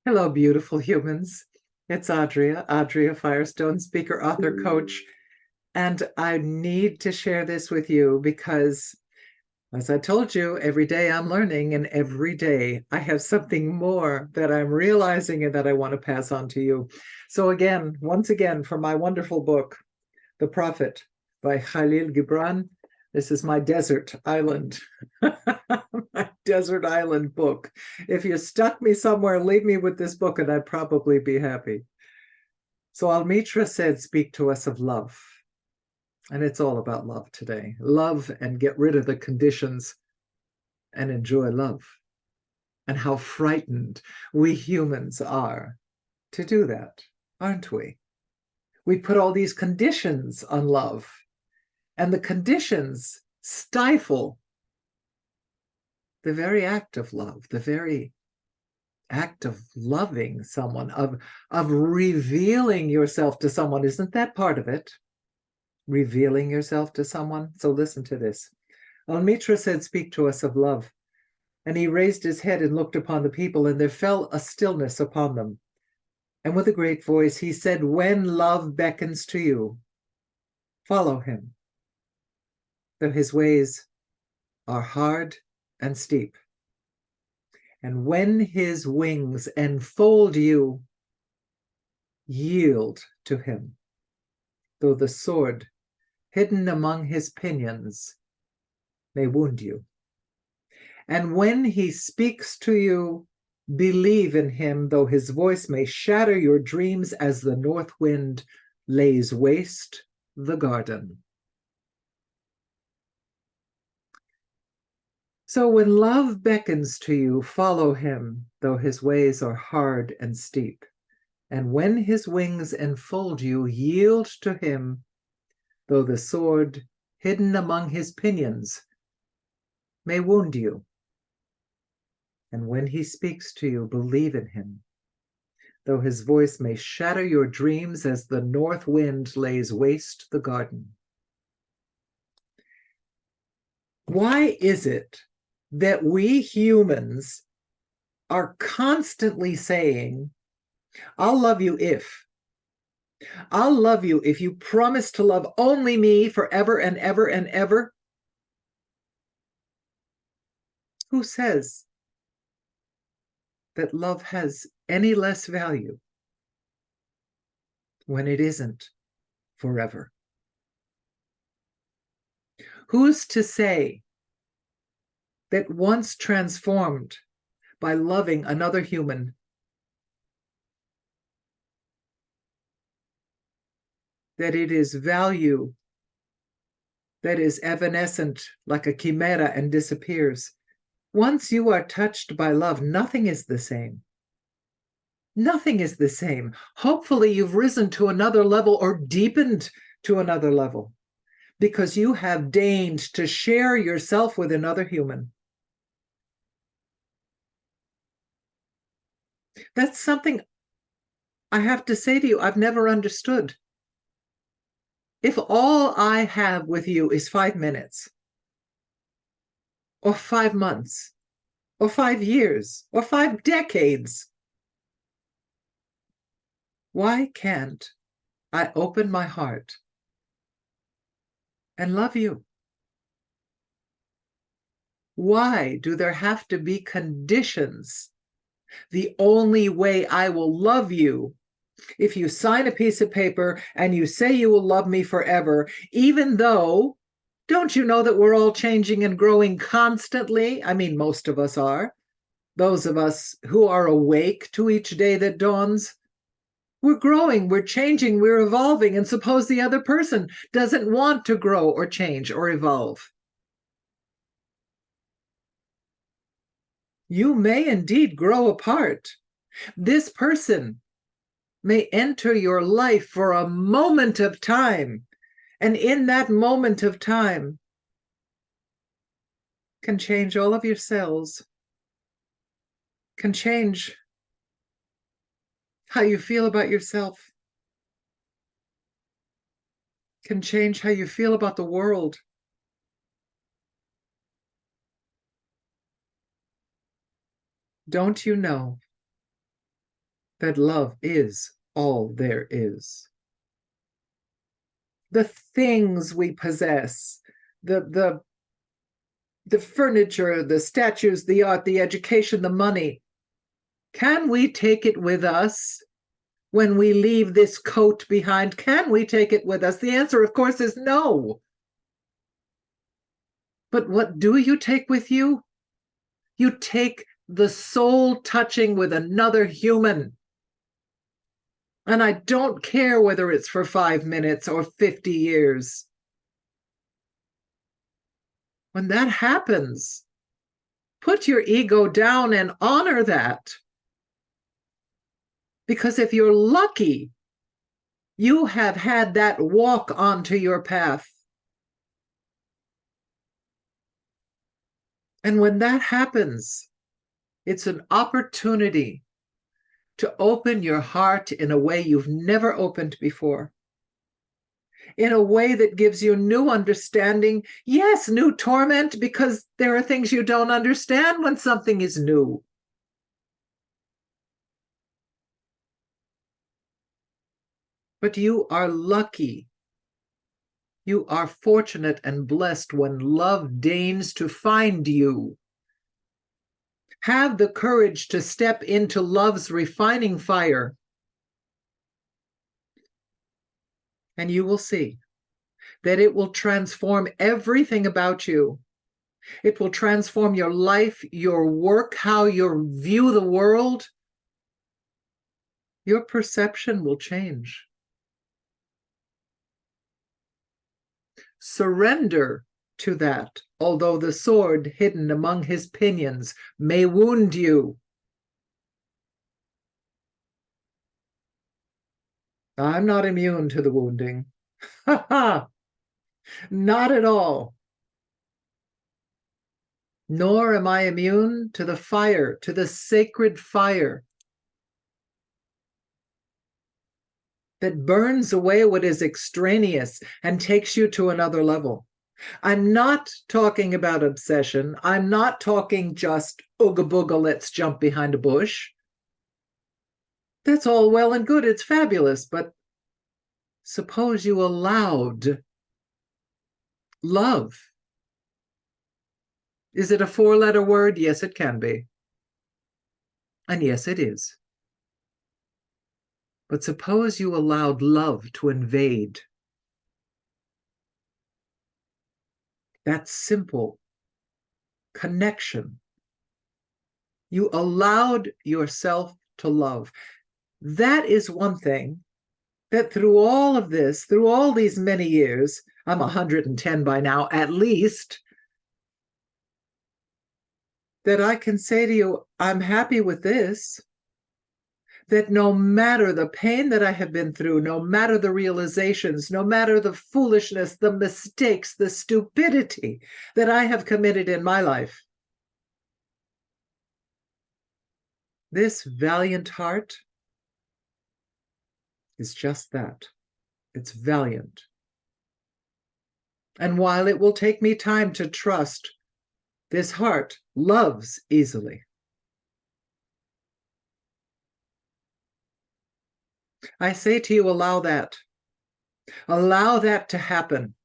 Hello, beautiful humans. It's Adria Firestone, speaker, author, coach. And I need to share this with you because, as I told you, every day I'm learning, and every day I have something more that I'm realizing and that I want to pass on to you. So, once again, from my wonderful book, The Prophet by Kahlil Gibran. This is my desert island, my desert island book. If you stuck me somewhere, leave me with this book and I'd probably be happy. So Almitra said, speak to us of love. And it's all about love today. Love and get rid of the conditions and enjoy love. And how frightened we humans are to do that, aren't we? We put all these conditions on love. And the conditions stifle the very act of love, the very act of loving someone, of revealing yourself to someone. Isn't that part of it? Revealing yourself to someone? So listen to this. Almitra said, speak to us of love. And he raised his head and looked upon the people, and there fell a stillness upon them. And with a great voice he said, when love beckons to you, follow him, though his ways are hard and steep. And when his wings enfold you, yield to him, though the sword hidden among his pinions may wound you. And when he speaks to you, believe in him, though his voice may shatter your dreams as the north wind lays waste the garden. So when love beckons to you, follow him, though his ways are hard and steep. And when his wings enfold you, yield to him, though the sword hidden among his pinions may wound you. And when he speaks to you, believe in him, though his voice may shatter your dreams as the north wind lays waste the garden. Why is it that we humans are constantly saying, I'll love you if. I'll love you if you promise to love only me forever and ever and ever? Who says that love has any less value when it isn't forever? Who's to say that once transformed by loving another human, that it is value that is evanescent like a chimera and disappears? Once you are touched by love, nothing is the same. Nothing is the same. Hopefully you've risen to another level or deepened to another level because you have deigned to share yourself with another human. That's something I have to say to you, I've never understood. If all I have with you is 5 minutes, or 5 months, or 5 years, or 5 decades, why can't I open my heart and love you? Why do there have to be conditions? The only way I will love you, if you sign a piece of paper and you say you will love me forever, even though, don't you know that we're all changing and growing constantly? I mean, most of us are. Those of us who are awake to each day that dawns, we're growing, we're changing, we're evolving. And suppose the other person doesn't want to grow or change or evolve. You may indeed grow apart. This person may enter your life for a moment of time, and in that moment of time can change all of your cells, can change how you feel about yourself, can change how you feel about the world. Don't you know that love is all there is. The things we possess, the furniture, the statues, the art, the education, the money, can we take it with us when we leave this coat behind? Can we take it with us? The answer, of course, is no. But what do you take with you? You take the soul touching with another human. And I don't care whether it's for 5 minutes or 50 years. When that happens, put your ego down and honor that. Because if you're lucky, you have had that walk onto your path. And when that happens, it's an opportunity to open your heart in a way you've never opened before, in a way that gives you new understanding. Yes, new torment, because there are things you don't understand when something is new. But you are lucky. You are fortunate and blessed when love deigns to find you. Have the courage to step into love's refining fire, and you will see that it will transform everything about you. It will transform your life, your work, how you view the world. Your perception will change. Surrender to that, although the sword hidden among his pinions may wound you. I'm not immune to the wounding. Ha ha! Not at all. Nor am I immune to the fire, to the sacred fire that burns away what is extraneous and takes you to another level. I'm not talking about obsession. I'm not talking just ooga booga, let's jump behind a bush. That's all well and good. It's fabulous. But suppose you allowed love. Is it a 4-letter word? Yes, it can be. And yes, it is. But suppose you allowed love to invade that simple connection. You allowed yourself to love. That is one thing that through all of this, through all these many years, I'm 110 by now at least, that I can say to you, I'm happy with this. That no matter the pain that I have been through, no matter the realizations, no matter the foolishness, the mistakes, the stupidity that I have committed in my life, this valiant heart is just that. It's valiant. And while it will take me time to trust, this heart loves easily. I say to you, allow that. Allow that to happen.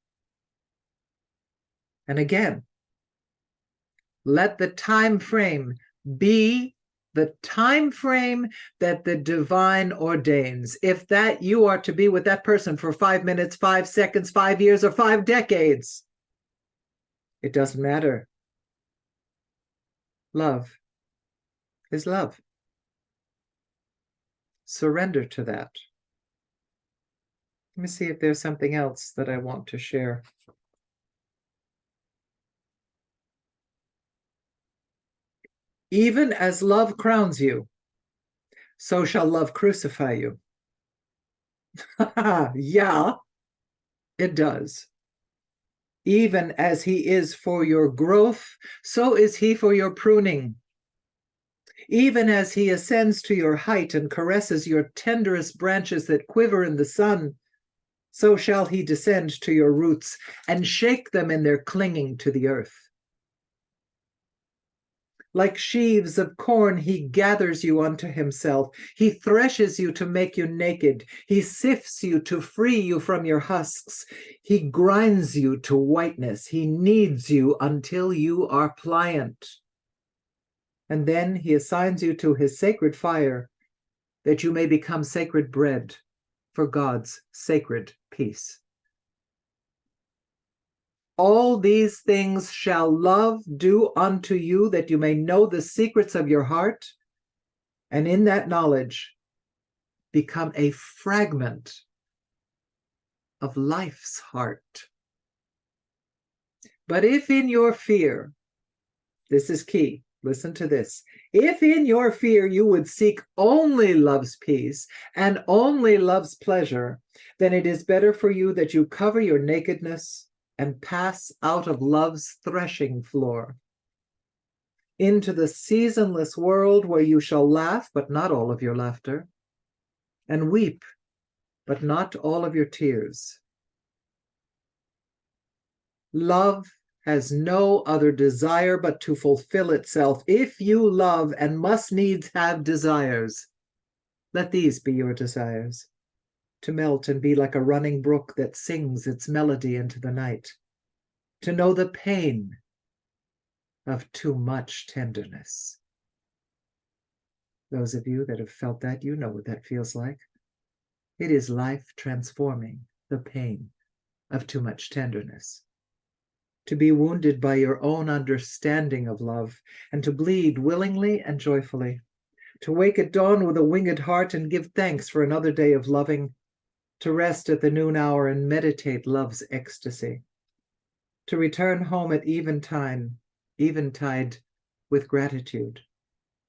And again, let the time frame be the time frame that the divine ordains. If that you are to be with that person for 5 minutes, 5 seconds, 5 years, or 5 decades, it doesn't matter. Love is love. Surrender to that. Let me see if there's something else that I want to share. Even as love crowns you, so shall love crucify you. Yeah, it does. Even as he is for your growth, so is he for your pruning. Even as he ascends to your height and caresses your tenderest branches that quiver in the sun, so shall he descend to your roots and shake them in their clinging to the earth. Like sheaves of corn, he gathers you unto himself. He threshes you to make you naked. He sifts you to free you from your husks. He grinds you to whiteness. He kneads you until you are pliant. And then he assigns you to his sacred fire, that you may become sacred bread for God's sacred peace. All these things shall love do unto you, that you may know the secrets of your heart, and in that knowledge become a fragment of life's heart. But if in your fear, this is key, listen to this, if in your fear you would seek only love's peace and only love's pleasure, then it is better for you that you cover your nakedness and pass out of love's threshing floor into the seasonless world, where you shall laugh, but not all of your laughter, and weep, but not all of your tears. Love has no other desire but to fulfill itself. If you love and must needs have desires, let these be your desires: to melt and be like a running brook that sings its melody into the night, to know the pain of too much tenderness. Those of you that have felt that, you know what that feels like. It is life transforming, the pain of too much tenderness. To be wounded by your own understanding of love, and to bleed willingly and joyfully. To wake at dawn with a winged heart and give thanks for another day of loving. To rest at the noon hour and meditate love's ecstasy. To return home at eventide with gratitude,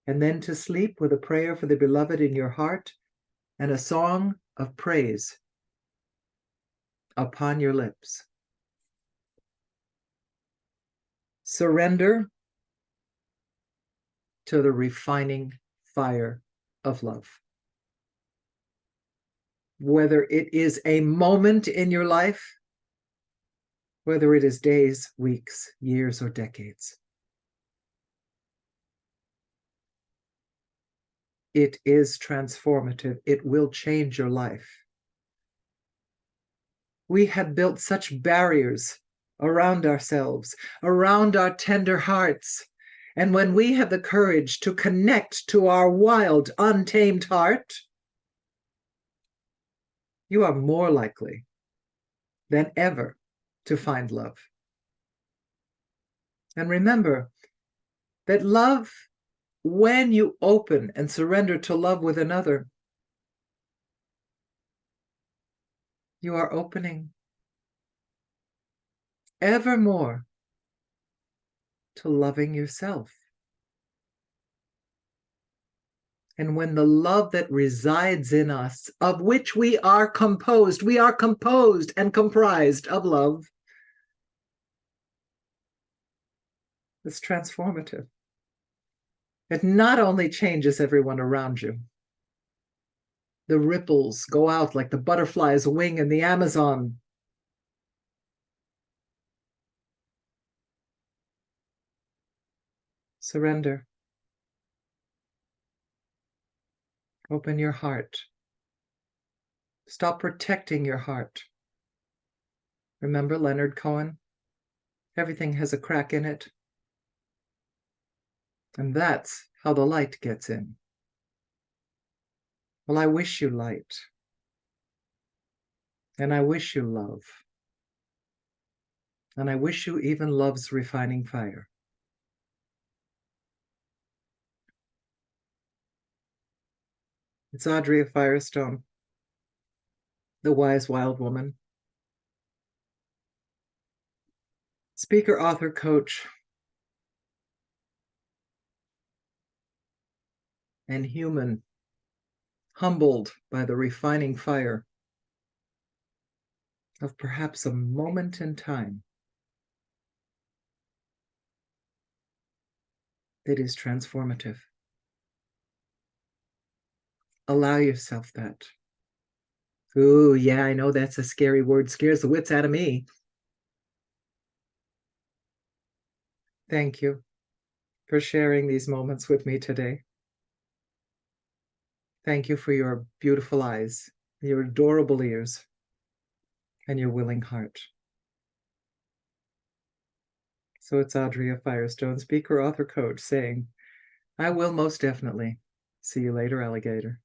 and then to sleep with a prayer for the beloved in your heart and a song of praise upon your lips. Surrender to the refining fire of love. Whether it is a moment in your life, whether it is days, weeks, years, or decades, it is transformative. It will change your life. We have built such barriers around ourselves, around our tender hearts. And when we have the courage to connect to our wild, untamed heart, you are more likely than ever to find love. And remember that love, when you open and surrender to love with another, you are opening ever more to loving yourself. And when the love that resides in us, of which we are composed and comprised of love, is transformative. It not only changes everyone around you. The ripples go out like the butterfly's wing in the Amazon. Surrender. Open your heart. Stop protecting your heart. Remember Leonard Cohen? Everything has a crack in it. And that's how the light gets in. Well, I wish you light. And I wish you love. And I wish you even love's refining fire. It's Audrey Firestone, the wise wild woman. Speaker, author, coach, and human, humbled by the refining fire of perhaps a moment in time that is transformative. Allow yourself that. Ooh, yeah, I know that's a scary word. Scares the wits out of me. Thank you. for sharing these moments with me today. Thank you for your beautiful eyes, your adorable ears, and your willing heart. So it's Audrey Firestone, speaker, author, coach, saying, I will most definitely see you later, alligator.